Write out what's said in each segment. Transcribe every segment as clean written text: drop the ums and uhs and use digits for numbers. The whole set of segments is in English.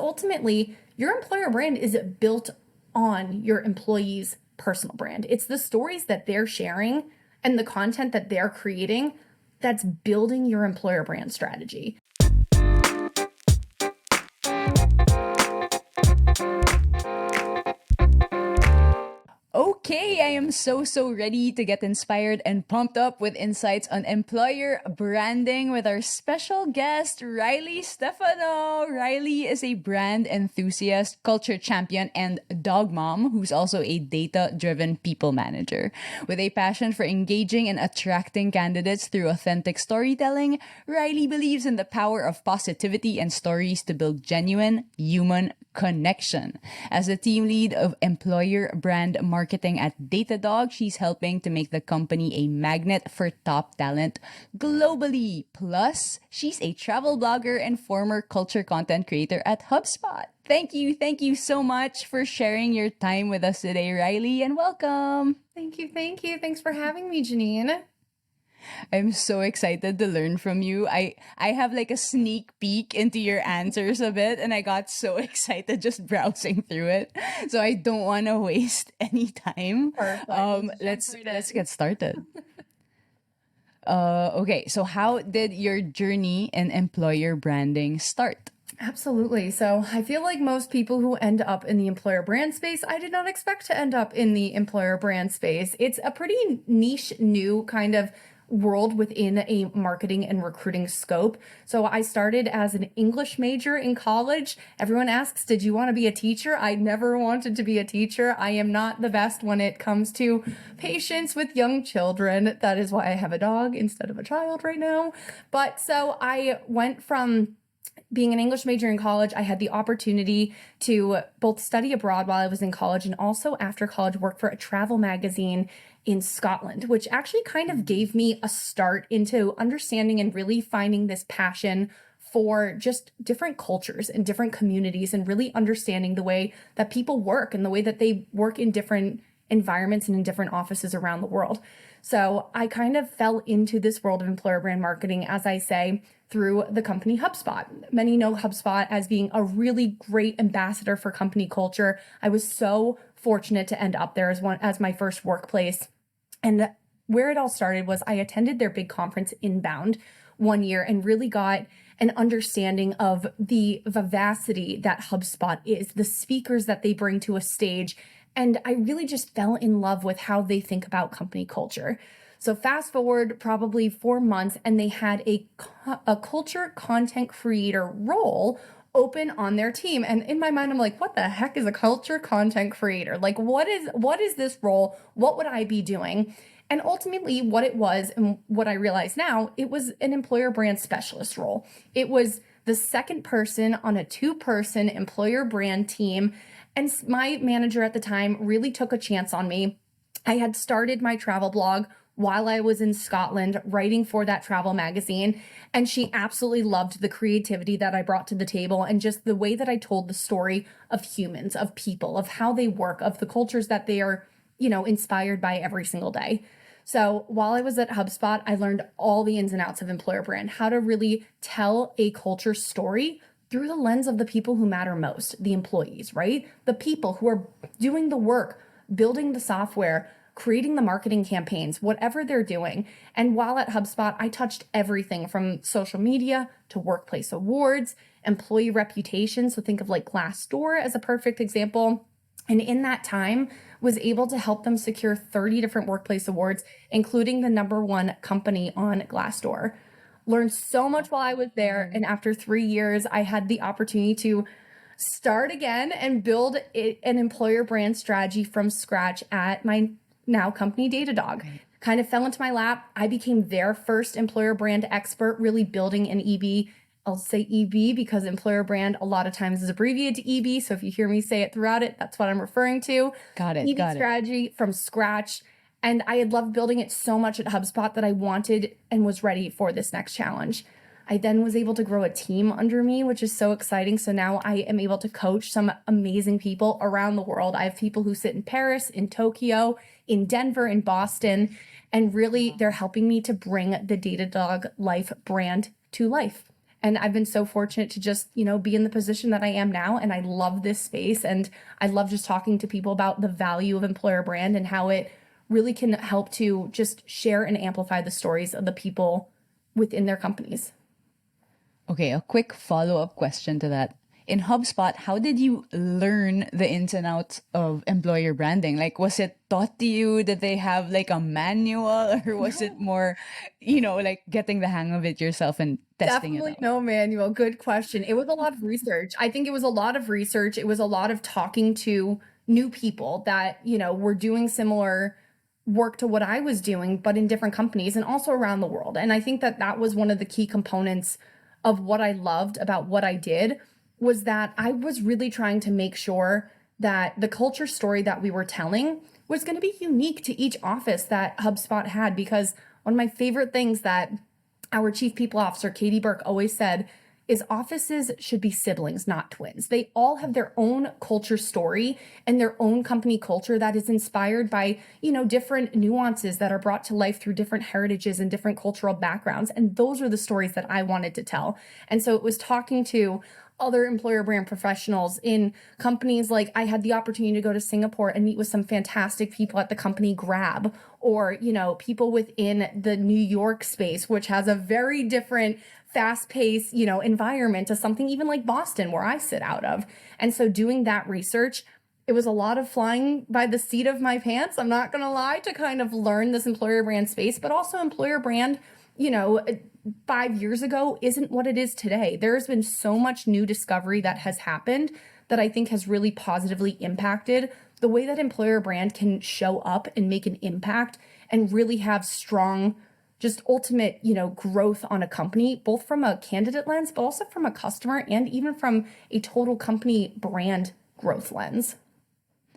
Ultimately, your employer brand is built on your employees' personal brand. It's the stories that they're sharing and the content that they're creating that's building your employer brand strategy. Okay, I am so ready to get inspired and pumped up with insights on employer branding with our special guest, Riley Stefano. Riley is a brand enthusiast, culture champion, and dog mom who's also a data driven people manager. With a passion for engaging and attracting candidates through authentic storytelling, Riley believes in the power of positivity and stories to build genuine human connection. As a team lead of employer brand marketing at Datadog, she's helping to make the company a magnet for top talent globally. Plus, she's a travel blogger and former culture content creator at HubSpot. Thank you so much for sharing your time with us today, Riley, and welcome. Thank you. Thanks for having me, Janine. I'm so excited to learn from you. I have like a sneak peek into your answers a bit, and I got so excited just browsing through it. So I don't want to waste any time. Perfect. Let's get started. Okay, so how did your journey in employer branding start? Absolutely. So I feel like most people who end up in the employer brand space, I did not expect to end up in the employer brand space. It's a pretty niche, new kind of world within a marketing and recruiting scope. So I started as an English major in college. Everyone asks, did you want to be a teacher? I never wanted to be a teacher. I am not the best when it comes to patience with young children. That is why I have a dog instead of a child right now. But so I went from being an English major in college, I had the opportunity to both study abroad while I was in college and also after college work for a travel magazine in Scotland, which actually kind of gave me a start into understanding and really finding this passion for just different cultures and different communities and really understanding the way that people work and the way that they work in different environments and in different offices around the world. So I kind of fell into this world of employer brand marketing, as I say, through the company HubSpot. Many know HubSpot as being a really great ambassador for company culture. I was so fortunate to end up there as my first workplace. And where it all started was I attended their big conference Inbound one year and really got an understanding of the vivacity that HubSpot is, the speakers that they bring to a stage. And I really just fell in love with how they think about company culture. So fast forward probably 4 months, and they had a culture content creator role open on their team. And in my mind, I'm like, what the heck is a culture content creator? Like, what is this role? What would I be doing? And ultimately, what it was, and what I realize now, it was an employer brand specialist role. It was the second person on a 2-person employer brand team. And my manager at the time really took a chance on me. I had started my travel blog while I was in Scotland writing for that travel magazine. And she absolutely loved the creativity that I brought to the table and just the way that I told the story of humans, of people, of how they work, of the cultures that they are, inspired by every single day. So while I was at HubSpot, I learned all the ins and outs of employer brand, how to really tell a culture story through the lens of the people who matter most, the employees, right? The people who are doing the work, building the software, creating the marketing campaigns, whatever they're doing. And while at HubSpot, I touched everything from social media to workplace awards, employee reputation. So think of like Glassdoor as a perfect example. And in that time, was able to help them secure 30 different workplace awards, including the #1 company on Glassdoor. Learned so much while I was there. And after 3 years, I had the opportunity to start again and build an employer brand strategy from scratch at my now company Datadog. Kind of fell into my lap. I became their first employer brand expert, really building an EB. I'll say EB because employer brand a lot of times is abbreviated to EB. So if you hear me say it throughout it, that's what I'm referring to. Got it. EB strategy from scratch. And I had loved building it so much at HubSpot that I wanted and was ready for this next challenge. I then was able to grow a team under me, which is so exciting. So now I am able to coach some amazing people around the world. I have people who sit in Paris, in Tokyo, in Denver, in Boston, and really they're helping me to bring the Datadog Life brand to life. And I've been so fortunate to just, be in the position that I am now. And I love this space. And I love just talking to people about the value of employer brand and how it really can help to just share and amplify the stories of the people within their companies. Okay, a quick follow-up question to that. In HubSpot, how did you learn the ins and outs of employer branding? Like, was it taught to you? Did they have like a manual, or was it more, like getting the hang of it yourself and testing it Definitely out? no manual. Good question. It was a lot of research. I think it was a lot of research. It was a lot of talking to new people that, were doing similar work to what I was doing, but in different companies and also around the world. And I think that that was one of the key components of what I loved about what I did was that I was really trying to make sure that the culture story that we were telling was going to be unique to each office that HubSpot had. Because one of my favorite things that our chief people officer, Katie Burke, always said is offices should be siblings, not twins. They all have their own culture story and their own company culture that is inspired by, different nuances that are brought to life through different heritages and different cultural backgrounds. And those are the stories that I wanted to tell. And so it was talking to other employer brand professionals in companies. Like I had the opportunity to go to Singapore and meet with some fantastic people at the company Grab, or people within the New York space, which has a very different fast-paced environment to something even like Boston where I sit out of. And so doing that research, it was a lot of flying by the seat of my pants, I'm not going to lie, to kind of learn this employer brand space, but also employer brand, 5 years ago isn't what it is today. There's been so much new discovery that has happened that I think has really positively impacted the way that employer brand can show up and make an impact and really have strong, just ultimate, growth on a company, both from a candidate lens, but also from a customer and even from a total company brand growth lens.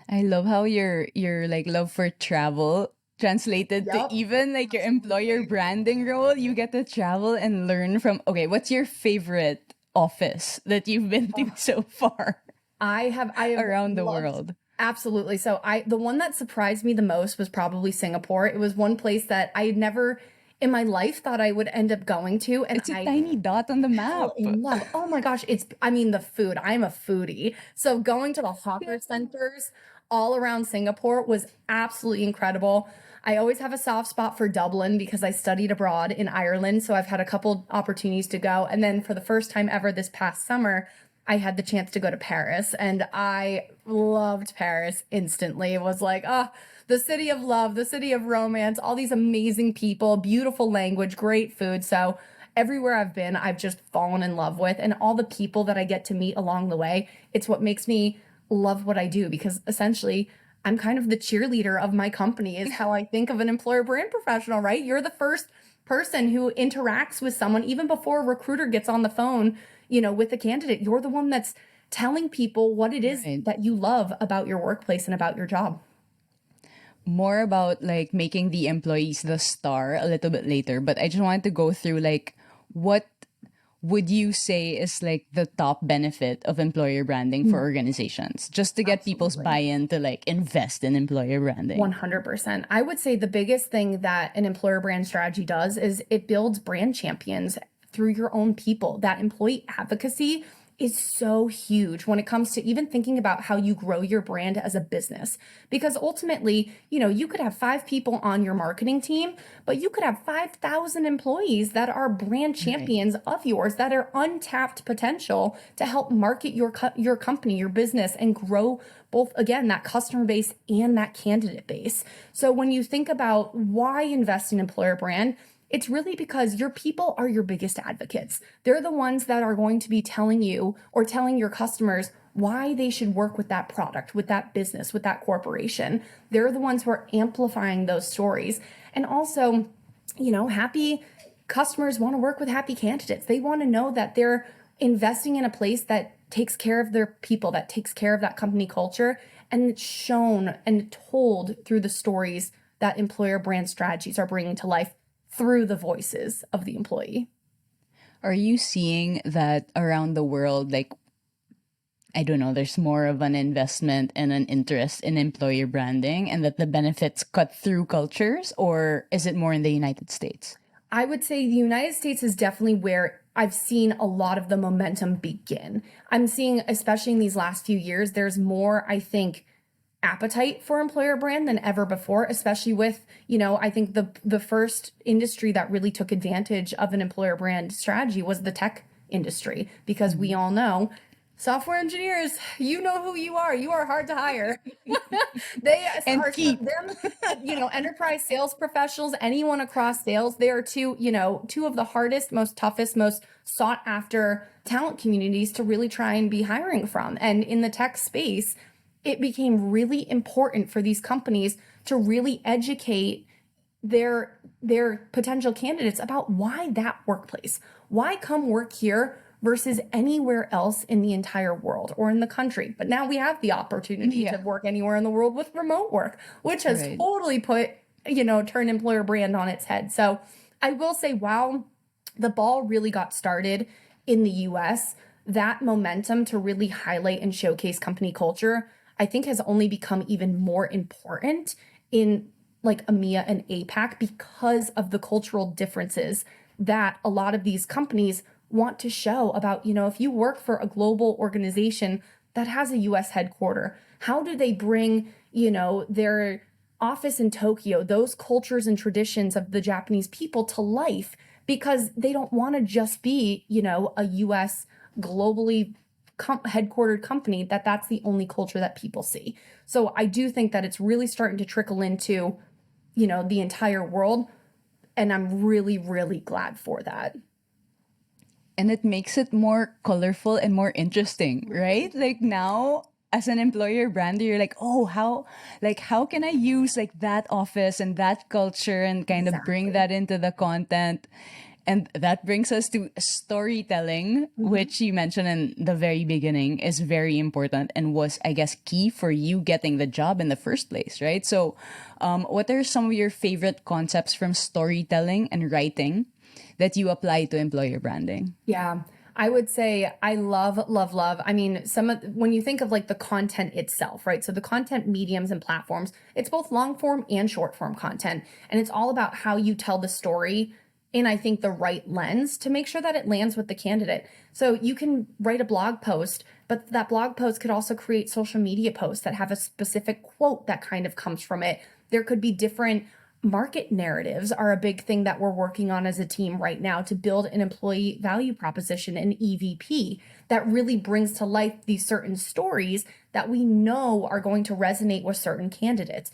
I love how your like love for travel translated to Yep. even like your employer Absolutely. branding role. You get to travel and learn from. Okay, what's your favorite office that you've been to so far I have around the loved. world? Absolutely. So the one that surprised me the most was probably Singapore. It was one place that I had never in my life thought I would end up going to, and It's a I tiny dot on the fell map. in love. Oh my gosh, the food. I'm a foodie. So going to the hawker centers all around Singapore was absolutely incredible. I always have a soft spot for Dublin because I studied abroad in Ireland, so I've had a couple opportunities to go. And then for the first time ever this past summer, I had the chance to go to Paris, and I loved Paris instantly. It was like, the city of love, the city of romance, all these amazing people, beautiful language, great food. So everywhere I've been, I've just fallen in love with, and all the people that I get to meet along the way. It's what makes me love what I do because essentially I'm kind of the cheerleader of my company, is how I think of an employer brand professional, right? You're the first person who interacts with someone even before a recruiter gets on the phone, with a candidate. You're the one that's telling people what it is Right. that you love about your workplace and about your job. More about like making the employees the star a little bit later, but I just wanted to go through like what would you say is like the top benefit of employer branding for Mm, organizations just to get people's absolutely. buy-in to like invest in employer branding? 100%. I would say the biggest thing that an employer brand strategy does is it builds brand champions through your own people. That employee advocacy is so huge when it comes to even thinking about how you grow your brand as a business. Because ultimately, you could have 5 people on your marketing team, but you could have 5,000 employees that are brand Right. champions of yours that are untapped potential to help market your company, your business, and grow both, again, that customer base and that candidate base. So when you think about why invest in employer brand, it's really because your people are your biggest advocates. They're the ones that are going to be telling you or telling your customers why they should work with that product, with that business, with that corporation. They're the ones who are amplifying those stories. And also, happy customers want to work with happy candidates. They want to know that they're investing in a place that takes care of their people, that takes care of that company culture, and it's shown and told through the stories that employer brand strategies are bringing to life through the voices of the employee. Are you seeing that around the world, like, I don't know, there's more of an investment and an interest in employer branding and that the benefits cut through cultures, or is it more in the United States? I would say the United States is definitely where I've seen a lot of the momentum begin. I'm seeing, especially in these last few years, there's more, I think, appetite for employer brand than ever before, especially with, I think the first industry that really took advantage of an employer brand strategy was the tech industry, because we all know software engineers, you know who you are. You are hard to hire. They And are keep. them, enterprise sales professionals, anyone across sales. They are two of the hardest, most toughest, most sought after talent communities to really try and be hiring from. And in the tech space, it became really important for these companies to really educate their potential candidates about why that workplace, why come work here versus anywhere else in the entire world or in the country. But now we have the opportunity to work anywhere in the world with remote work, which has Right. totally put, turned employer brand on its head. So I will say, wow, the ball really got started in the US. That momentum to really highlight and showcase company culture, I think, has only become even more important in like EMEA and APAC because of the cultural differences that a lot of these companies want to show about, if you work for a global organization that has a US headquarter, how do they bring, their office in Tokyo, those cultures and traditions of the Japanese people to life, because they don't want to just be, a US globally headquartered company that's the only culture that people see. So I do think that it's really starting to trickle into, the entire world. And I'm really, really glad for that. And it makes it more colorful and more interesting, right? Like now, as an employer brand, you're like, oh, how can I use like that office and that culture and kind of bring Exactly. that into the content? And that brings us to storytelling, Mhm. which you mentioned in the very beginning is very important and was, I guess, key for you getting the job in the first place, right? So, what are some of your favorite concepts from storytelling and writing that you apply to employer branding? Yeah. I would say I love, love, love. I mean, when you think of like the content itself, right? So the content mediums and platforms, it's both long form and short form content. And it's all about how you tell the story in, I think, the right lens to make sure that it lands with the candidate. So you can write a blog post, but that blog post could also create social media posts that have a specific quote that kind of comes from it. There could be different market narratives are a big thing that we're working on as a team right now to build an employee value proposition, an EVP, that really brings to life these certain stories that we know are going to resonate with certain candidates.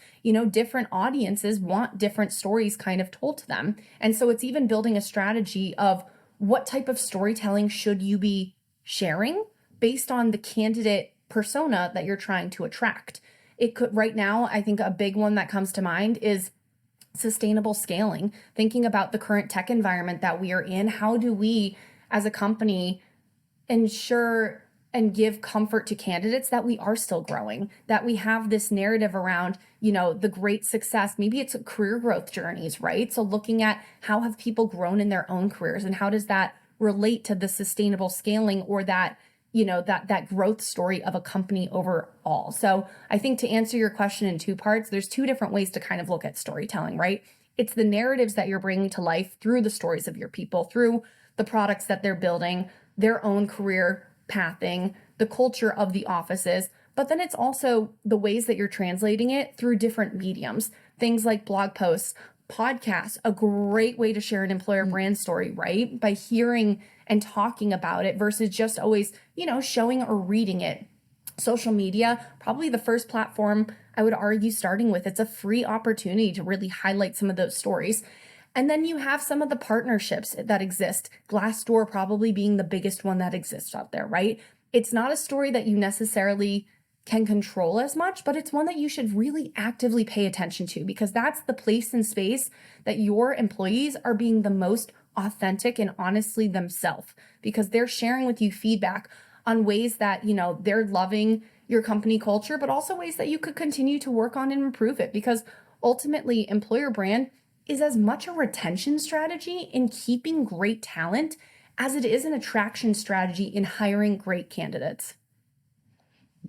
Different audiences want different stories kind of told to them. And so it's even building a strategy of what type of storytelling should you be sharing based on the candidate persona that you're trying to attract. It could, right now, I think a big one that comes to mind is sustainable scaling, thinking about the current tech environment that we are in. How do we, as a company, ensure and give comfort to candidates that we are still growing, that we have this narrative around, the great success? Maybe it's career growth journeys, right? So looking at how have people grown in their own careers and how does that relate to the sustainable scaling or that that growth story of a company overall. So I think to answer your question in two parts, there's two different ways to kind of look at storytelling, right? It's the narratives that you're bringing to life through the stories of your people, through the products that they're building, their own career pathing, the culture of the offices. But then it's also the ways that you're translating it through different mediums, things like blog posts, podcasts, a great way to share an employer brand story, right? By hearing and talking about it versus just always, showing or reading it. Social media, probably the first platform I would argue starting with. It's a free opportunity to really highlight some of those stories. And then you have some of the partnerships that exist. Glassdoor probably being the biggest one that exists out there, right? It's not a story that you necessarily can control as much, but it's one that you should really actively pay attention to because that's the place and space that your employees are being the most authentic and honestly themselves because they're sharing with you feedback on ways that, they're loving your company culture, but also ways that you could continue to work on and improve it because ultimately employer brand is as much a retention strategy in keeping great talent as it is an attraction strategy in hiring great candidates.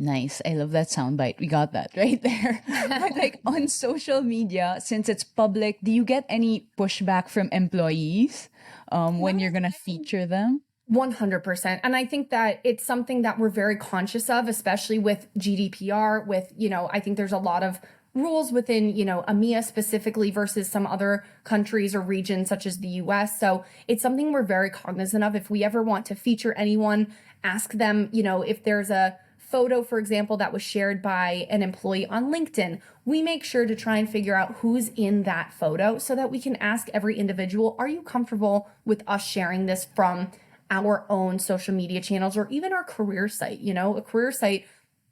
Nice. I love that soundbite. We got that right there. But like on social media, since it's public, do you get any pushback from employees when you're gonna feature them? 100%. And I think that it's something that we're very conscious of, especially with GDPR, with, I think there's a lot of rules within, EMEA specifically versus some other countries or regions such as the US. So it's something we're very cognizant of. If we ever want to feature anyone, ask them, if there's a photo, for example, that was shared by an employee on LinkedIn, we make sure to try and figure out who's in that photo so that we can ask every individual, are you comfortable with us sharing this from our own social media channels or even our career site? A career site,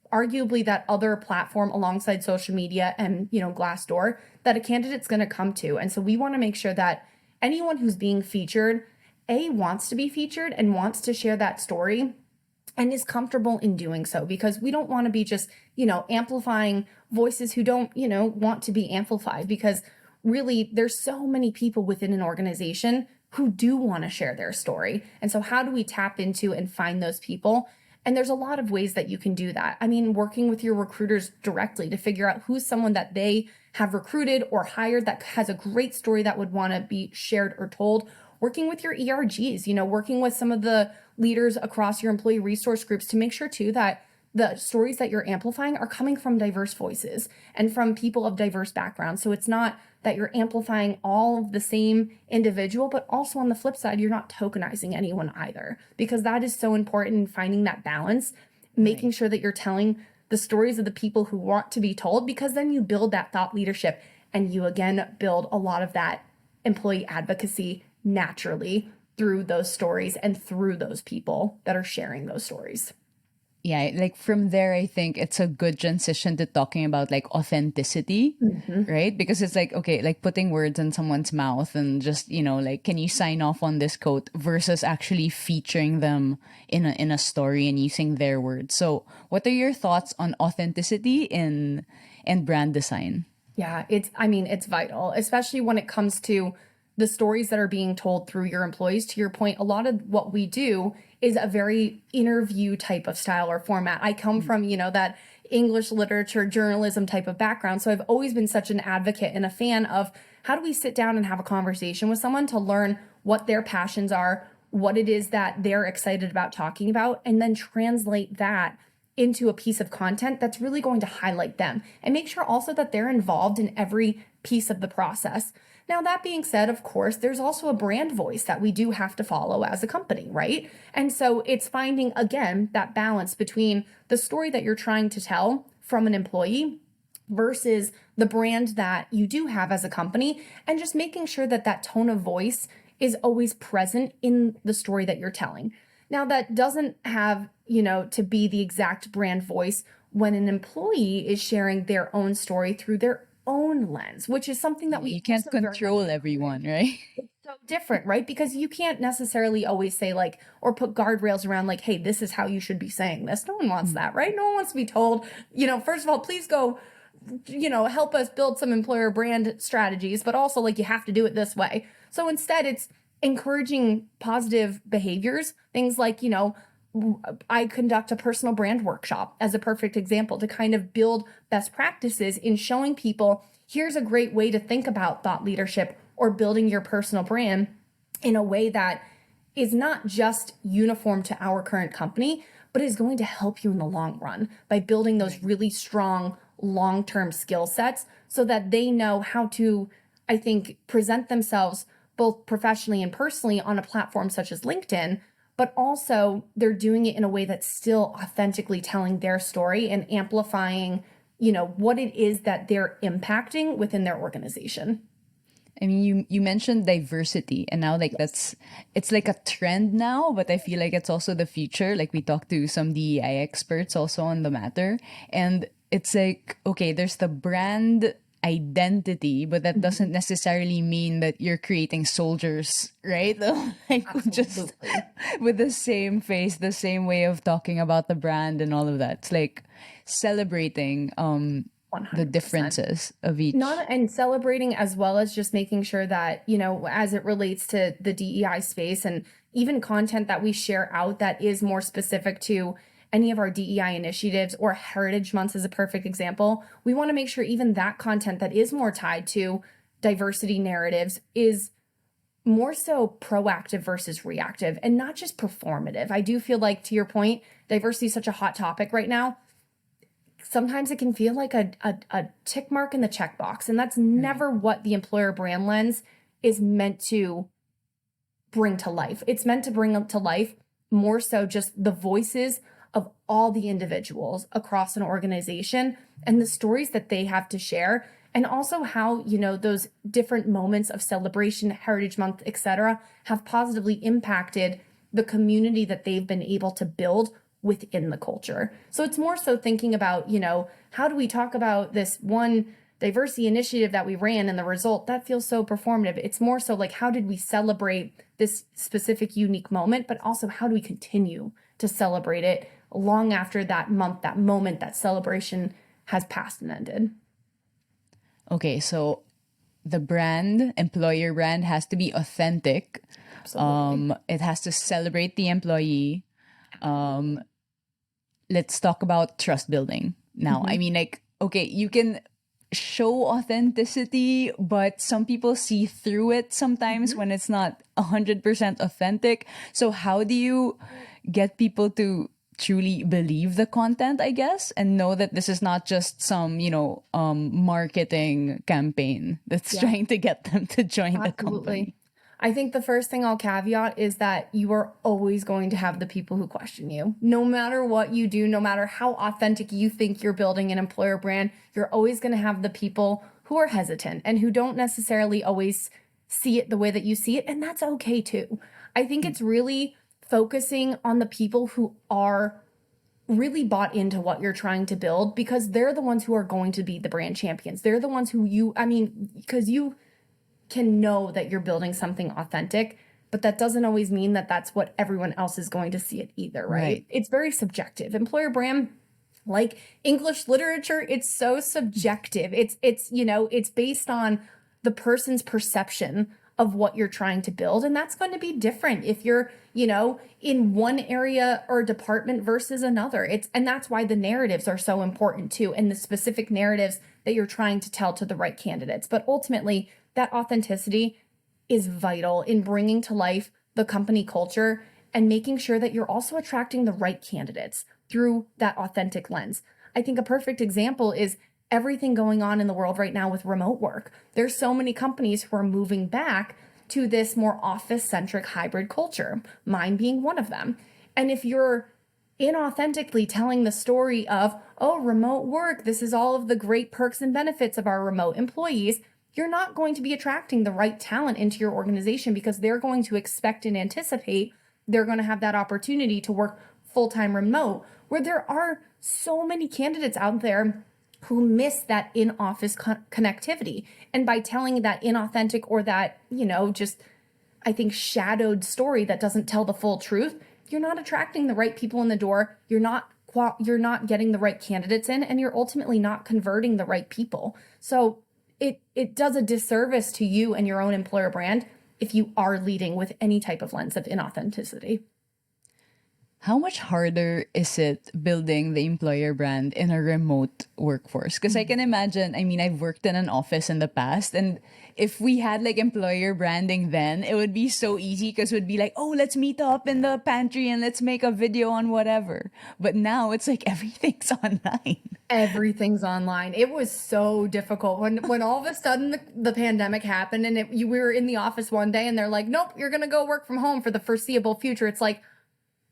arguably that other platform alongside social media and, Glassdoor that a candidate's going to come to. And so we want to make sure that anyone who's being featured, A, wants to be featured and wants to share that story and is comfortable in doing so, because we don't want to be just, amplifying voices who don't, want to be amplified, because really there's so many people within an organization who do want to share their story. And so how do we tap into and find those people? And there's a lot of ways that you can do that. I mean, working with your recruiters directly to figure out who's someone that they have recruited or hired that has a great story that would want to be shared or told. Working with your ERGs, working with some of the leaders across your employee resource groups to make sure too that the stories that you're amplifying are coming from diverse voices and from people of diverse backgrounds. So it's not that you're amplifying all of the same individual, but also on the flip side, you're not tokenizing anyone either, because that is so important in finding that balance, making sure that you're telling the stories of the people who want to be told, because then you build that thought leadership and you again build a lot of that employee advocacy naturally through those stories and through those people that are sharing those stories. Yeah, like from there, I think it's a good transition to talking about like authenticity, right? Because it's like, okay, like putting words in someone's mouth and just, like, can you sign off on this quote versus actually featuring them in a story and using their words. So what are your thoughts on authenticity in brand design? Yeah, it's vital, especially when it comes to the stories that are being told through your employees. To your point, a lot of what we do is a very interview type of style or format. I come from, that English literature, journalism type of background. So I've always been such an advocate and a fan of how do we sit down and have a conversation with someone to learn what their passions are, what it is that they're excited about talking about, and then translate that into a piece of content that's really going to highlight them and make sure also that they're involved in every piece of the process. Now, that being said, of course, there's also a brand voice that we do have to follow as a company, right? And so it's finding, again, that balance between the story that you're trying to tell from an employee versus the brand that you do have as a company, and just making sure that that tone of voice is always present in the story that you're telling. Now, that doesn't have, to be the exact brand voice when an employee is sharing their own story through their own lens, which is something that we You can't also very much control everyone, right? so different, right? Because you can't necessarily always say like, or put guardrails around like, hey, this is how you should be saying this. No one wants that, right? No one wants to be told, first of all, please go, help us build some employer brand strategies, but also like you have to do it this way. So instead, it's encouraging positive behaviors, things like, I conduct a personal brand workshop as a perfect example to kind of build best practices in showing people here's a great way to think about thought leadership or building your personal brand in a way that is not just uniform to our current company, but is going to help you in the long run by building those really strong long-term skill sets so that they know how to, I think, present themselves both professionally and personally on a platform such as LinkedIn, but also they're doing it in a way that's still authentically telling their story and amplifying, what it is that they're impacting within their organization. I mean, you mentioned diversity, and now like it's like a trend now, but I feel like it's also the future. Like we talked to some DEI experts also on the matter, and it's like, okay, there's the brand identity, but that doesn't necessarily mean that you're creating soldiers, right? Like just Absolutely. with the same face, the same way of talking about the brand and all of that. It's like celebrating the 100%. differences of each. Not and celebrating, as well as just making sure that, as it relates to the DEI space and even content that we share out that is more specific to any of our DEI initiatives, or Heritage Months is a perfect example. We want to make sure even that content that is more tied to diversity narratives is more so proactive versus reactive and not just performative. I do feel like, to your point, diversity is such a hot topic right now. Sometimes it can feel like a tick mark in the checkbox, and that's never what the employer brand lens is meant to bring to life. It's meant to bring to life more so just the voices of all the individuals across an organization and the stories that they have to share, and also how, those different moments of celebration, Heritage Month, etc., have positively impacted the community that they've been able to build within the culture. So it's more so thinking about, how do we talk about this one diversity initiative that we ran and the result that feels so performative? It's more so like, how did we celebrate this specific unique moment, but also how do we continue to celebrate it long after that month, that moment, that celebration has passed and ended? Okay, so the brand, employer brand, has to be authentic. Absolutely. It has to celebrate the employee. Let's talk about trust building now. I mean, like, okay, you can show authenticity, but some people see through it sometimes when it's not 100% authentic. So how do you get people to truly believe the content, I guess, and know that this is not just some, marketing campaign that's trying to get them to join the company? Absolutely. I think the first thing I'll caveat is that you are always going to have the people who question you. No matter what you do, no matter how authentic you think you're building an employer brand, you're always going to have the people who are hesitant and who don't necessarily always see it the way that you see it. And that's okay too. I think it's really focusing on the people who are really bought into what you're trying to build, because they're the ones who are going to be the brand champions. They're the ones who because you can know that you're building something authentic, but that doesn't always mean that that's what everyone else is going to see it either, right? It's very subjective. Employer brand, like English literature, it's so subjective. It's based on the person's perception of what you're trying to build, and that's going to be different if you're, in one area or department versus another. And that's why the narratives are so important too, and the specific narratives that you're trying to tell to the right candidates. But ultimately, that authenticity is vital in bringing to life the company culture and making sure that you're also attracting the right candidates through that authentic lens. I think a perfect example is everything going on in the world right now with remote work. There's so many companies who are moving back to this more office-centric hybrid culture, mine being one of them. And if you're inauthentically telling the story of, oh, remote work, this is all of the great perks and benefits of our remote employees, you're not going to be attracting the right talent into your organization, because they're going to expect and anticipate they're going to have that opportunity to work full-time remote, where there are so many candidates out there who miss that in-office connectivity. And by telling that inauthentic or that, just, I think, shadowed story that doesn't tell the full truth, you're not attracting the right people in the door. You're not getting the right candidates in, and you're ultimately not converting the right people. So it does a disservice to you and your own employer brand if you are leading with any type of lens of inauthenticity. How much harder is it building the employer brand in a remote workforce? Because I can imagine, I've worked in an office in the past, and if we had like employer branding then, it would be so easy, because it would be like, oh, let's meet up in the pantry and let's make a video on whatever. But now it's like everything's online. Everything's online. It was so difficult when all of a sudden the pandemic happened, and we were in the office one day and they're like, nope, you're going to go work from home for the foreseeable future. It's like,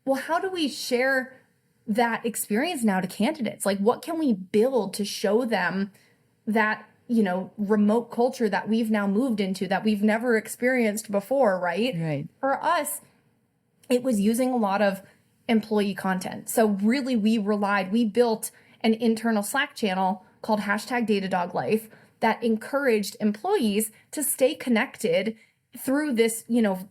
well, how do we share that experience now to candidates? Like, what can we build to show them that, remote culture that we've now moved into, that we've never experienced before, right? Right. For us, it was using a lot of employee content. So really, we built an internal Slack channel called #DataDogLife that encouraged employees to stay connected through this,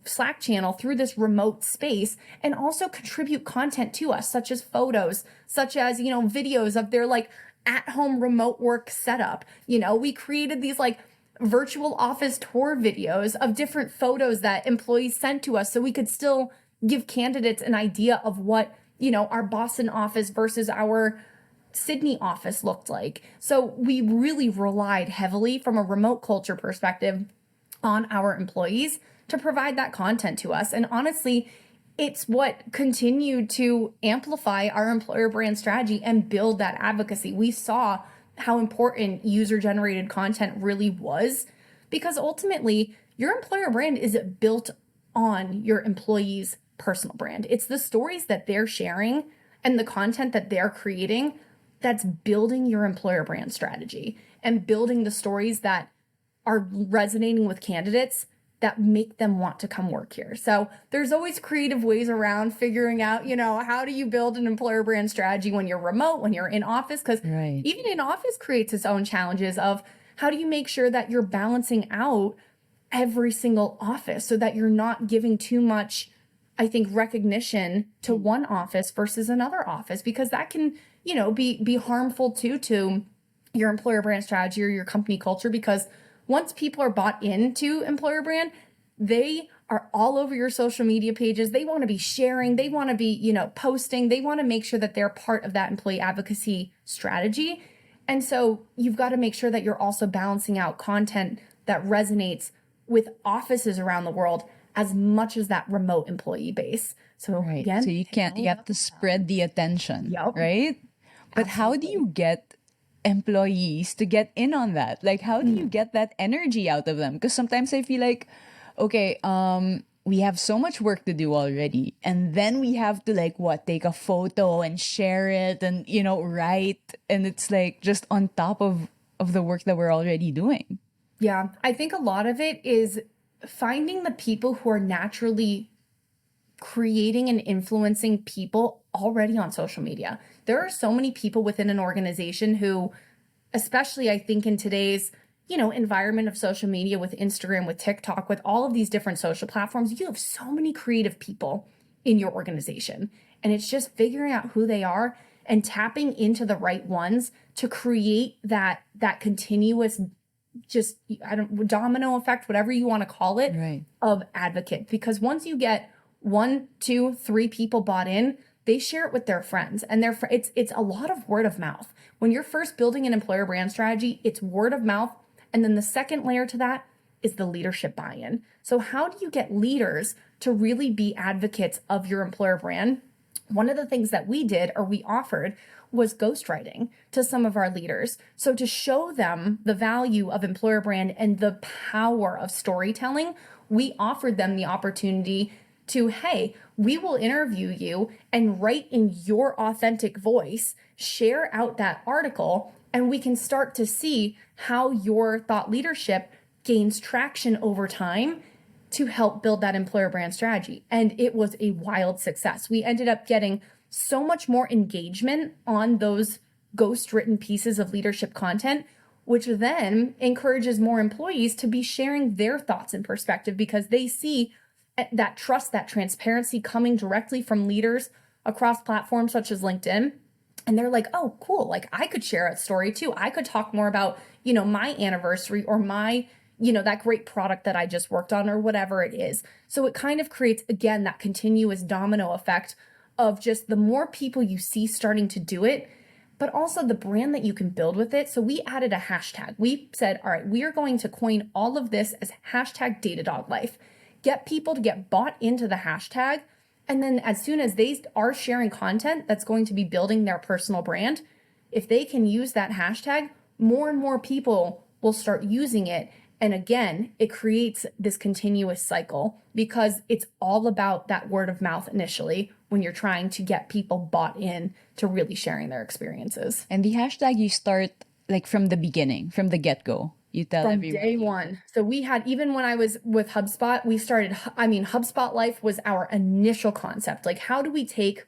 Slack channel, through this remote space, and also contribute content to us, such as photos, such as, videos of their like at-home remote work setup. We created these like virtual office tour videos of different photos that employees sent to us, so we could still give candidates an idea of what our Boston office versus our Sydney office looked like. So we really relied heavily from a remote culture perspective on our employees to provide that content to us. And honestly, it's what continued to amplify our employer brand strategy and build that advocacy. We saw how important user generated content really was, because ultimately your employer brand is built on your employees' personal brand. It's the stories that they're sharing and the content that they're creating that's building your employer brand strategy and building the stories that are resonating with candidates that make them want to come work here. So there's always creative ways around figuring out, how do you build an employer brand strategy when you're remote, when you're in office? Because even in office creates its own challenges of how do you make sure that you're balancing out every single office so that you're not giving too much, I think, recognition to one office versus another office, because that can, be harmful too to your employer brand strategy or your company culture. Because once people are bought into employer brand, they are all over your social media pages. They want to be sharing, they want to be, posting, they want to make sure that they're part of that employee advocacy strategy. And so you've got to make sure that you're also balancing out content that resonates with offices around the world as much as that remote employee base. So again, so you have to spread the attention, Yep. right? But how do you get employees to get in on that? Like, how do you get that energy out of them? Because sometimes I feel like, okay, we have so much work to do already, and then we have to take a photo and share it and write, and it's like just on top of the work that we're already doing. Yeah, I think a lot of it is finding the people who are naturally creating and influencing people already on social media. There are so many people within an organization who, especially I think in today's, environment of social media with Instagram, with TikTok, with all of these different social platforms, you have so many creative people in your organization. And it's just figuring out who they are and tapping into the right ones to create that continuous, just domino effect, whatever you want to call it, Right. of advocate. Because once you get 1, 2, 3 people bought in, they share it with their friends, and it's a lot of word of mouth. When you're first building an employer brand strategy, it's word of mouth, and then the second layer to that is the leadership buy-in. So how do you get leaders to really be advocates of your employer brand? One of the things that we did, or we offered, was ghostwriting to some of our leaders. So to show them the value of employer brand and the power of storytelling, we offered them the opportunity to, hey, we will interview you and write in your authentic voice, share out that article, and we can start to see how your thought leadership gains traction over time to help build that employer brand strategy. And it was a wild success. We ended up getting so much more engagement on those ghost written pieces of leadership content, which then encourages more employees to be sharing their thoughts and perspective, because they see that trust, that transparency coming directly from leaders across platforms such as LinkedIn. And they're like, oh, cool. Like I could share a story too. I could talk more about, my anniversary or my, that great product that I just worked on or whatever it is. So it kind of creates, again, that continuous domino effect of just the more people you see starting to do it, but also the brand that you can build with it. So we added a hashtag. We said, all right, we are going to coin all of this as hashtag DataDogLife. Get people to get bought into the hashtag. And then as soon as they are sharing content that's going to be building their personal brand, if they can use that hashtag, more and more people will start using it. And again, it creates this continuous cycle, because it's all about that word of mouth initially when you're trying to get people bought in to really sharing their experiences. And the hashtag you start from the beginning, from the get-go. You tell From everybody. day one. So we had, even when I was with HubSpot, we started, HubSpot Life was our initial concept. Like, how do we take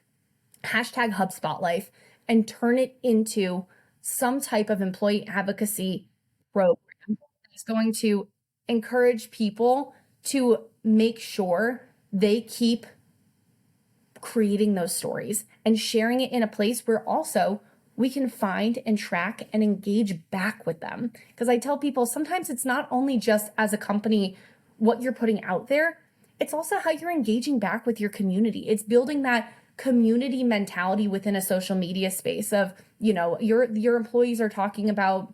hashtag HubSpot Life and turn it into some type of employee advocacy program that's going to encourage people to make sure they keep creating those stories and sharing it in a place where also we can find and track and engage back with them. Because I tell people sometimes it's not only just as a company what you're putting out there, it's also how you're engaging back with your community. It's building that community mentality within a social media space of, your employees are talking about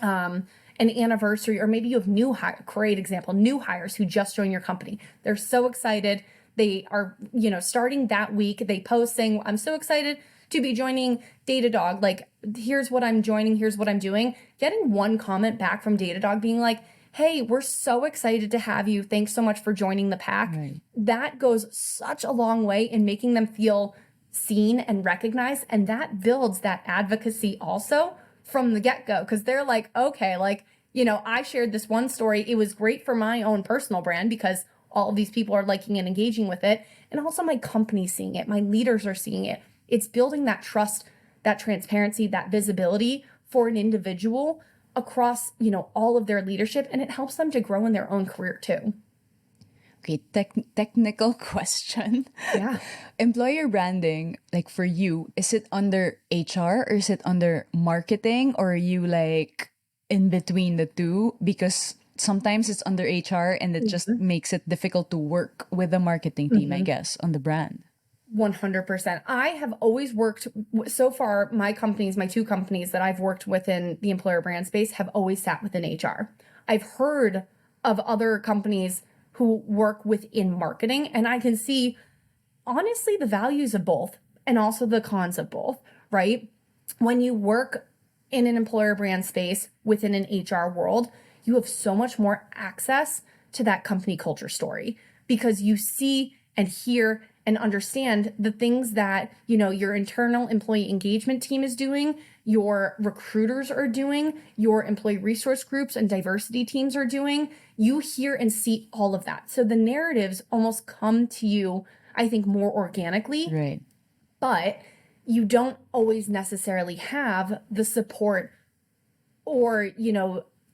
an anniversary, or maybe you have great example, new hires who just joined your company. They're so excited. They are, starting that week, they post saying, I'm so excited to be joining Datadog. Like, here's what I'm joining, here's what I'm doing. Getting one comment back from Datadog being like, hey, we're so excited to have you. Thanks so much for joining the pack. Right. That goes such a long way in making them feel seen and recognized. And that builds that advocacy also from the get-go, because they're like, okay, like, I shared this one story. It was great for my own personal brand because all of these people are liking and engaging with it. And also my company's seeing it. My leaders are seeing it. It's building that trust, that transparency, that visibility for an individual across, all of their leadership. And it helps them to grow in their own career too. Okay, technical question. Yeah. Employer branding, like for you, is it under HR or is it under marketing, or are you like in between the two? Because sometimes it's under HR and it just makes it difficult to work with the marketing team, I guess, on the brand. 100%. I have always worked, so far, my two companies that I've worked within the employer brand space have always sat within HR. I've heard of other companies who work within marketing, and I can see, honestly, the values of both and also the cons of both, right? When you work in an employer brand space within an HR world, you have so much more access to that company culture story because you see and hear and understand the things that, your internal employee engagement team is doing, your recruiters are doing, your employee resource groups and diversity teams are doing. You hear and see all of that. So the narratives almost come to you, I think, more organically. Right. But you don't always necessarily have the support or,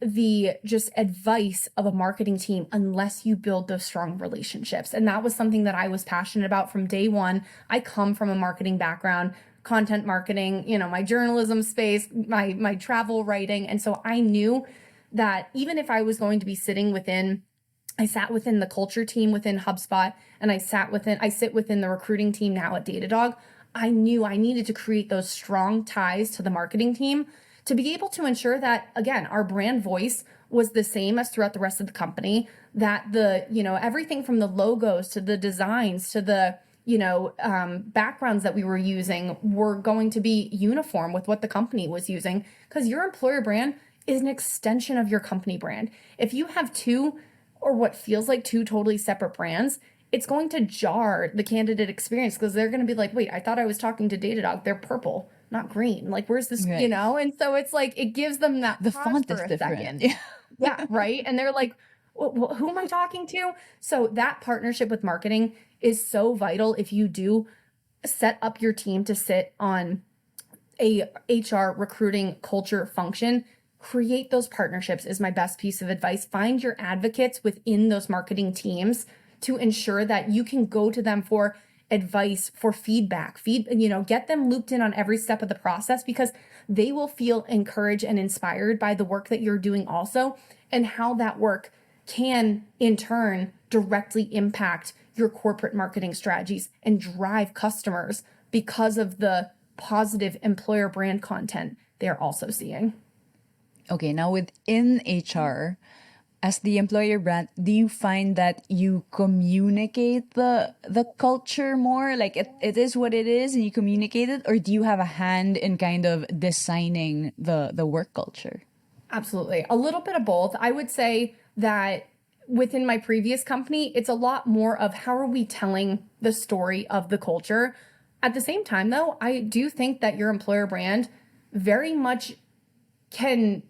the just advice of a marketing team unless you build those strong relationships. And that was something that I was passionate about from day one. I come from a marketing background, content marketing, my journalism space, my travel writing. And so I knew that even if I was going to be I sat within the culture team within HubSpot, and I sit within the recruiting team now at Datadog. I knew I needed to create those strong ties to the marketing team to be able to ensure that, again, our brand voice was the same as throughout the rest of the company, that everything from the logos to the designs to the, backgrounds that we were using were going to be uniform with what the company was using, because your employer brand is an extension of your company brand. If you have two or what feels like two totally separate brands, it's going to jar the candidate experience because they're going to be like, wait, I thought I was talking to Datadog. They're purple, not green. Like, where's this, Right. And so it's like, it gives them that The pause font for is a different. second. Yeah. Yeah, right. And they're like, who am I talking to? So that partnership with marketing is so vital if you do set up your team to sit on a HR recruiting culture function. Create those partnerships is my best piece of advice. Find your advocates within those marketing teams to ensure that you can go to them for advice, for feedback, get them looped in on every step of the process, because they will feel encouraged and inspired by the work that you're doing also, and how that work can in turn directly impact your corporate marketing strategies and drive customers because of the positive employer brand content they're also seeing. Okay, now within HR, as the employer brand, do you find that you communicate the culture more? Like it is what it is and you communicate it, or do you have a hand in kind of designing the work culture? Absolutely. A little bit of both. I would say that within my previous company, it's a lot more of how are we telling the story of the culture. At the same time, though, I do think that your employer brand very much can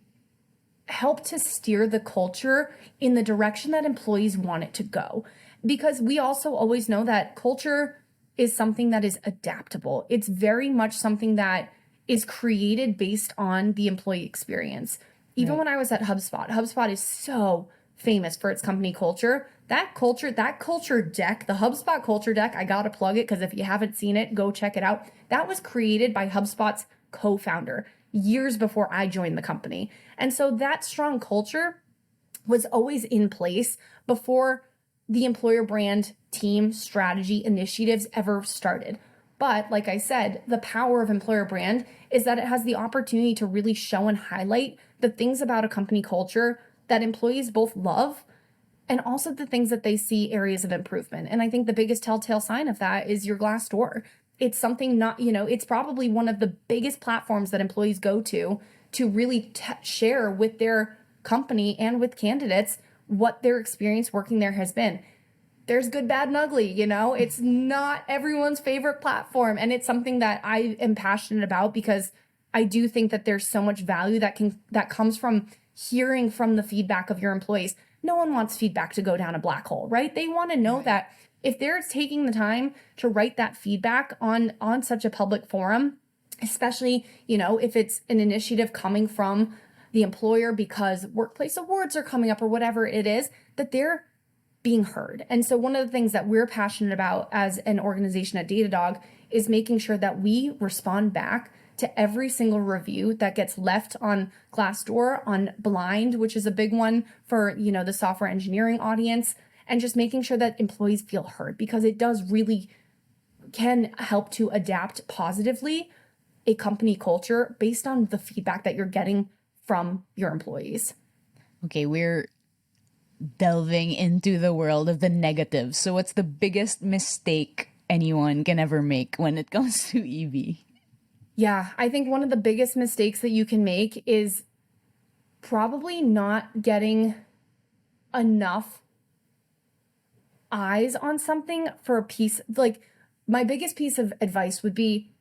help to steer the culture in the direction that employees want it to go. Because we also always know that culture is something that is adaptable. It's very much something that is created based on the employee experience. Even when I was at HubSpot is so famous for its company culture. That culture deck, the HubSpot culture deck, I gotta plug it because if you haven't seen it, go check it out. That was created by HubSpot's co-founder years before I joined the company. And so that strong culture was always in place before the employer brand team strategy initiatives ever started. But like I said, the power of employer brand is that it has the opportunity to really show and highlight the things about a company culture that employees both love and also the things that they see areas of improvement. And I think the biggest telltale sign of that is your Glassdoor. It's something not, it's probably one of the biggest platforms that employees go to really share with their company and with candidates what their experience working there has been. There's good, bad, and ugly, it's not everyone's favorite platform. And it's something that I am passionate about because I do think that there's so much value that comes from hearing from the feedback of your employees. No one wants feedback to go down a black hole, right? They want to know that if they're taking the time to write that feedback on such a public forum, especially, if it's an initiative coming from the employer because workplace awards are coming up or whatever it is, that they're being heard. And so one of the things that we're passionate about as an organization at Datadog is making sure that we respond back to every single review that gets left on Glassdoor, on Blind, which is a big one for, the software engineering audience, and just making sure that employees feel heard, because it does really can help to adapt positively a company culture based on the feedback that you're getting from your employees. Okay, we're delving into the world of the negatives. So what's the biggest mistake anyone can ever make when it comes to EV? Yeah, I think one of the biggest mistakes that you can make is probably not getting enough eyes on something for a piece. Like, my biggest piece of advice would be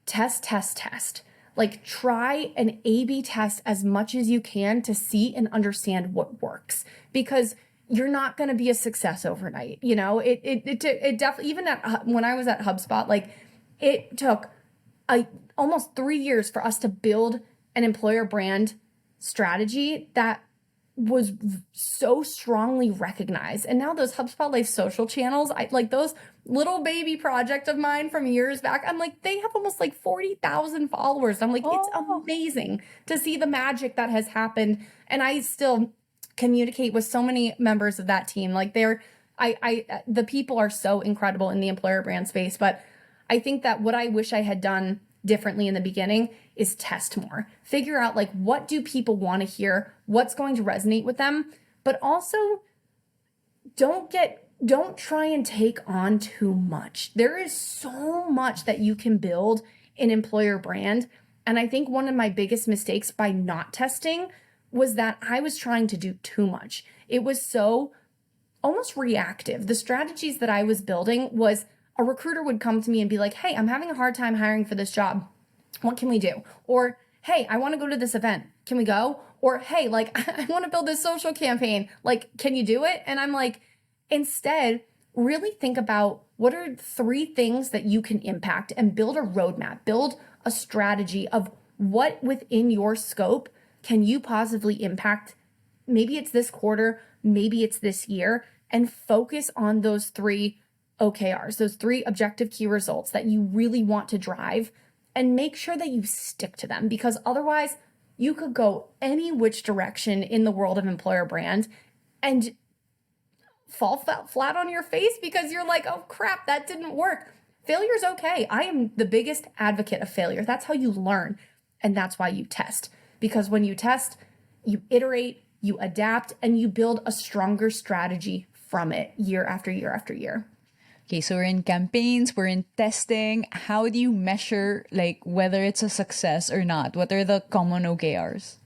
test, test, test. Like, try an A/B test as much as you can to see and understand what works, because you're not going to be a success overnight. It definitely, even when I was at HubSpot, like, it took almost 3 years for us to build an employer brand strategy that was so strongly recognized. And now those HubSpot Life social channels, I like those little baby project of mine from years back. I'm like, they have almost like 40,000 followers. I'm like, it's amazing to see the magic that has happened. And I still communicate with so many members of that team. Like, the people are so incredible in the employer brand space. But I think that what I wish I had done differently in the beginning is test more. Figure out, like, what do people want to hear? What's going to resonate with them? But also don't try and take on too much. There is so much that you can build in employer brand. And I think one of my biggest mistakes by not testing was that I was trying to do too much. It was so almost reactive. The strategies that I was building was a recruiter would come to me and be like, hey, I'm having a hard time hiring for this job. What can we do? Or, hey, I want to go to this event. Can we go? Or, hey, like, I want to build this social campaign. Like, can you do it? And I'm like, instead, really think about what are 3 things that you can impact and build a roadmap, build a strategy of what within your scope can you positively impact. Maybe it's this quarter, maybe it's this year, and focus on those 3 OKRs, those 3 objective key results that you really want to drive, and make sure that you stick to them, because otherwise you could go any which direction in the world of employer brand and fall flat on your face because you're like, oh crap, that didn't work. Failure's okay. I am the biggest advocate of failure. That's how you learn. And that's why you test, because when you test, you iterate, you adapt, and you build a stronger strategy from it year after year after year. Okay, so we're in campaigns, we're in testing. How do you measure, like, whether it's a success or not? What are the common OKRs?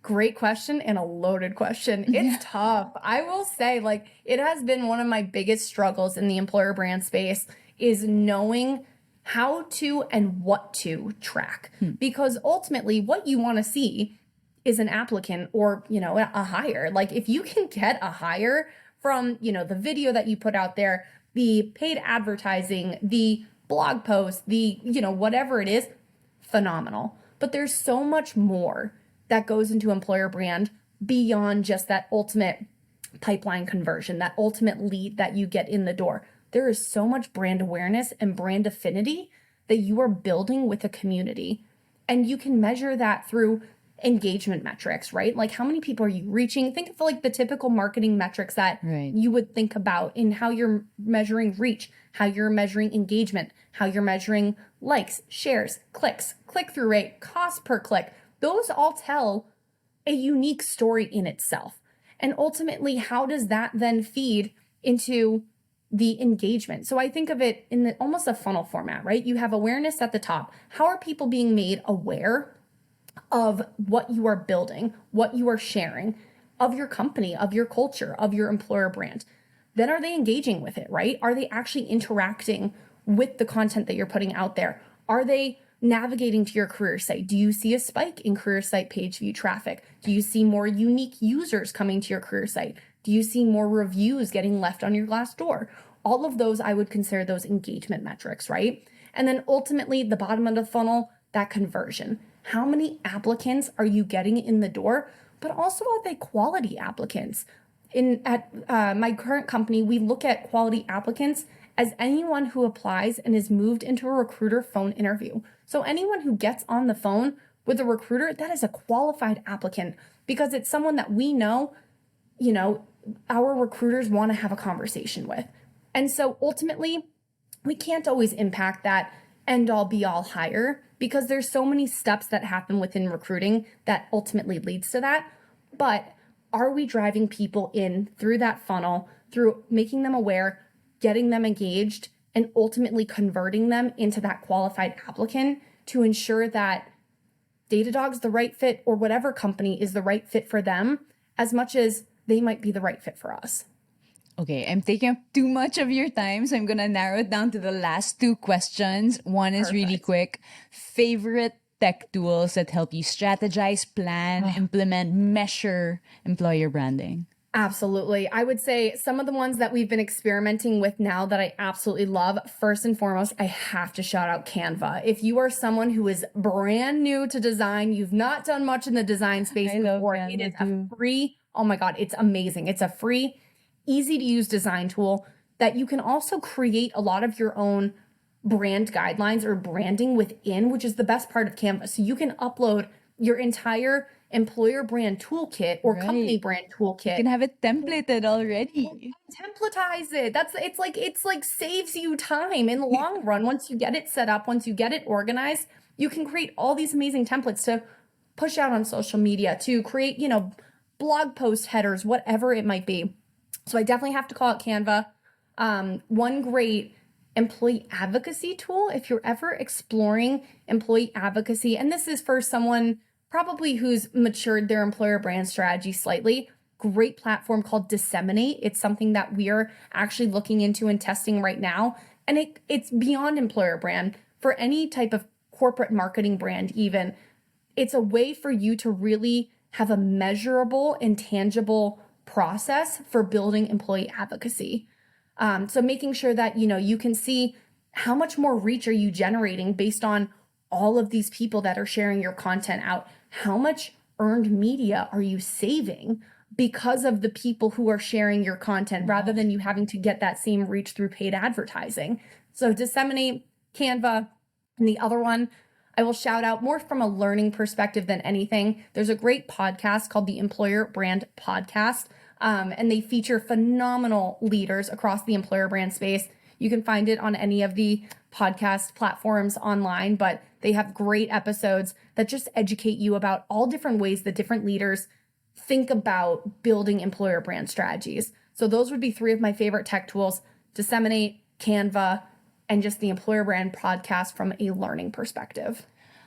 Great question and a loaded question. It's tough. I will say, like, it has been one of my biggest struggles in the employer brand space is knowing how to and what to track. Because ultimately, what you want to see is an applicant or, a hire. Like, if you can get a hire from, the video that you put out there, the paid advertising, the blog post, the, whatever it is, phenomenal. But there's so much more that goes into employer brand beyond just that ultimate pipeline conversion, that ultimate lead that you get in the door. There is so much brand awareness and brand affinity that you are building with a community. And you can measure that through engagement metrics, right? Like how many people are you reaching? Think of like the typical marketing metrics that Right. you would think about in how you're measuring reach, how you're measuring engagement, how you're measuring likes, shares, clicks, click-through rate, cost per click. Those all tell a unique story in itself. And ultimately, how does that then feed into the engagement? So I think of it in almost a funnel format, right? You have awareness at the top. How are people being made aware of what you are building, what you are sharing, of your company, of your culture, of your employer brand? Then are they engaging with it, right? Are they actually interacting with the content that you're putting out there? Are they navigating to your career site? Do you see a spike in career site page view traffic? Do you see more unique users coming to your career site? Do you see more reviews getting left on your Glassdoor? All of those, I would consider those engagement metrics, right? And then ultimately, the bottom of the funnel, that conversion. How many applicants are you getting in the door? But also, are they quality applicants? At my current company, we look at quality applicants as anyone who applies and is moved into a recruiter phone interview. So anyone who gets on the phone with a recruiter, that is a qualified applicant because it's someone that we know, our recruiters want to have a conversation with. And so ultimately, we can't always impact that end all be all hire because there's so many steps that happen within recruiting that ultimately leads to that. But are we driving people in through that funnel, through making them aware, getting them engaged, and ultimately converting them into that qualified applicant to ensure that Datadog's the right fit or whatever company is the right fit for them as much as they might be the right fit for us? Okay, I'm taking up too much of your time, so I'm gonna narrow it down to the last two questions. One is really Perfect. quick. Favorite tech tools that help you strategize, plan, implement, measure employer branding? Absolutely. I would say some of the ones that we've been experimenting with now that I absolutely love, first and foremost, I have to shout out Canva. If you are someone who is brand new to design, you've not done much in the design space I love before, it is Canva a too. free, oh my God, it's amazing. It's a free, easy to use design tool that you can also create a lot of your own brand guidelines or branding within, which is the best part of Canva. So you can upload your entire employer brand toolkit or company Right. brand You toolkit. can have it You templated already. templatize it. It's like saves you time in the long run. Once you get it set up, once you get it organized, you can create all these amazing templates to push out on social media, to create, blog post headers, whatever it might be. So I definitely have to call out Canva. One great employee advocacy tool, if you're ever exploring employee advocacy, and this is for someone probably who's matured their employer brand strategy slightly, great platform called Disseminate. It's something that we're actually looking into and testing right now. And it's beyond employer brand for any type of corporate marketing brand, even. It's a way for you to really have a measurable and tangible process for building employee advocacy. So making sure that you can see how much more reach are you generating based on all of these people that are sharing your content out. How much earned media are you saving because of the people who are sharing your content rather than you having to get that same reach through paid advertising? So Disseminate, Canva, and the other one I will shout out more from a learning perspective than anything. There's a great podcast called the Employer Brand Podcast, and they feature phenomenal leaders across the employer brand space. You can find it on any of the podcast platforms online, but they have great episodes that just educate you about all different ways that different leaders think about building employer brand strategies. So those would be three of my favorite tech tools: Disseminate, Canva, and just the employer brand podcast from a learning perspective.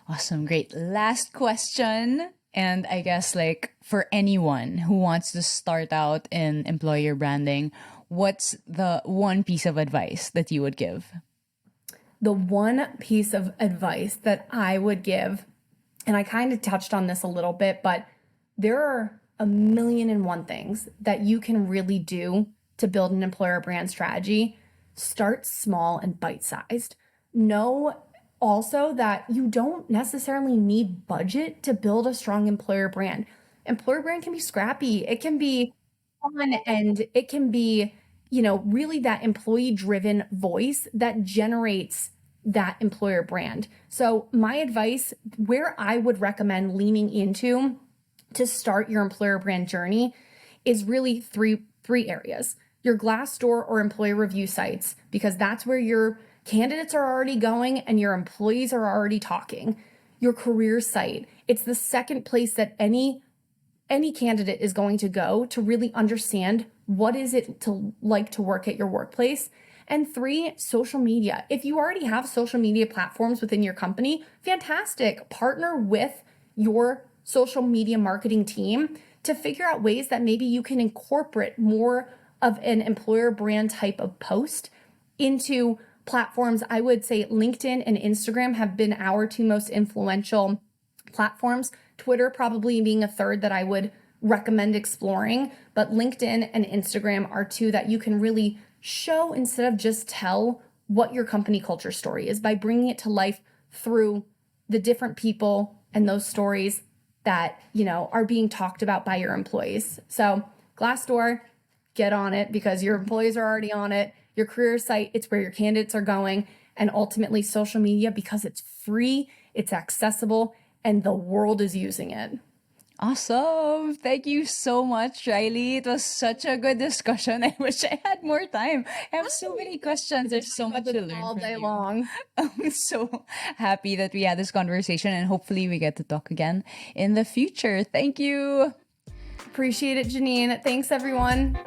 Awesome, great. Last question. And I guess, like, for anyone who wants to start out in employer branding, what's the one piece of advice that you would give? The one piece of advice that I would give, and I kind of touched on this a little bit, but there are a million and one things that you can really do to build an employer brand strategy. Start small and bite sized. Know also that you don't necessarily need budget to build a strong employer brand. Employer brand can be scrappy, it can be fun, and it can be, really that employee driven voice that generates that employer brand. So my advice, where I would recommend leaning into to start your employer brand journey, is really three areas. Your Glassdoor or employer review sites, because that's where your candidates are already going and your employees are already talking. Your career site, it's the second place that any candidate is going to go to really understand what is it to like to work at your workplace. And 3, social media. If you already have social media platforms within your company, fantastic. Partner with your social media marketing team to figure out ways that maybe you can incorporate more of an employer brand type of post into platforms. I would say LinkedIn and Instagram have been our 2 most influential platforms. Twitter probably being a third that I would recommend exploring, but LinkedIn and Instagram are 2 that you can really show instead of just tell what your company culture story is by bringing it to life through the different people and those stories that, are being talked about by your employees. So Glassdoor, get on it because your employees are already on it. Your career site, it's where your candidates are going. And ultimately social media, because it's free, it's accessible, and the world is using it. Awesome. Thank you so much, Riley. It was such a good discussion. I wish I had more time. I have so many questions. There's so much to learn all from day you. long. I'm so happy that we had this conversation and hopefully we get to talk again in the future. Thank you. Appreciate it, Janine. Thanks, everyone.